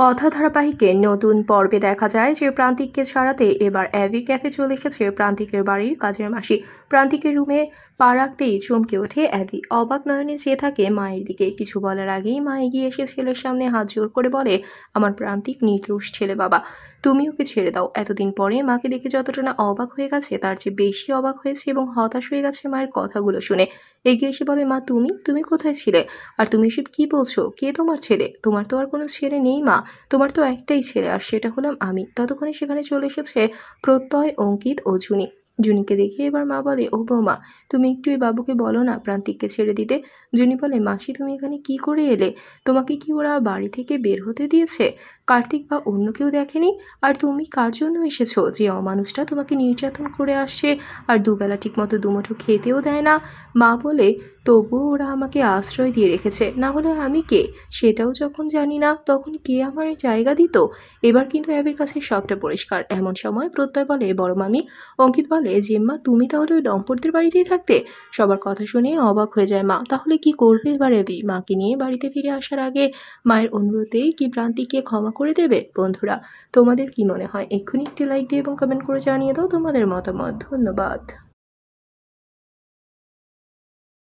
কথা ধারাবাহিকের নতুন পর্বে দেখা যায় যে প্রান্তিককে ছাড়াতে এবার অ্যাভির ক্যাফে চলে এসেছে প্রান্তিকের বাড়ির কাজের মাসি। প্রান্তিকের রুমে পা রাখতেই চমকে ওঠে অ্যাভি, অবাক নয়নে চেয়ে থাকে মায়ের দিকে। কিছু বলার আগেই মা এগিয়ে এসে ছেলের সামনে হাত জোর করে বলে, আমার প্রান্তিক নির্দোষ ছেলে বাবা, তুমি ওকে ছেড়ে দাও। এতদিন পরে মাকে দেখে যতটা না অবাক হয়ে গেছে তার চেয়ে বেশি অবাক হয়েছে এবং হতাশ হয়ে গেছে মায়ের কথাগুলো শুনে। এগিয়ে এসে বলে, মা তুমি তুমি কোথায় ছিলে? আর তুমি এসব কি বলছো? কে তোমার ছেলে? তোমার তো আর কোনো ছেলে নেই মা, তোমার তো একটাই ছেলে, আর সেটা হলাম আমি। ততক্ষণে সেখানে চলে এসেছে প্রত্যয়, অঙ্কিত ও জুনি। জুনিকে দেখে এবার মা বলে, ও বৌমা, তুমি একটু এই বাবুকে বলো না প্রান্তিককে ছেড়ে দিতে। জুনি বলে, মাসি তুমি এখানে কি করে এলে? তোমাকে কি ওরা বাড়ি থেকে বের হতে দিয়েছে? কার্তিক বা অন্য কেউ দেখেনি? আর তুমি কার জন্য এসেছো? যে অমানুষটা তোমাকে নির্যাতন করে আসছে আর দুবেলা ঠিকমতো দুমুঠো খেতেও দেয় না। মা বলে, তবুও ওরা আমাকে আশ্রয় দিয়ে রেখেছে, না হলে আমি কে সেটাও যখন জানি না তখন কে আমার জায়গা দিত? এবার কিন্তু অ্যাবির কাছে সবটা পরিষ্কার। এমন সময় প্রত্যয় বলে, বড় মামি। অঙ্কিত বলে, জেম্মা তুমি তাহলে ওই দম্পতির বাড়িতেই থাকতে? সবার কথা শুনে অবাক হয়ে যায় মা। তাহলে কি করবে এবার অ্যাবি? মাকে নিয়ে বাড়িতে ফিরে আসার আগে মায়ের অনুরোধেই কি প্রান্তিককে ক্ষমা করে দেবে? বন্ধুরা, তোমাদের কি মনে হয়? এক্ষুনি একটি লাইক দিয়ে এবং কমেন্ট করে জানিয়ে দাও তোমাদের মতামত। ধন্যবাদ।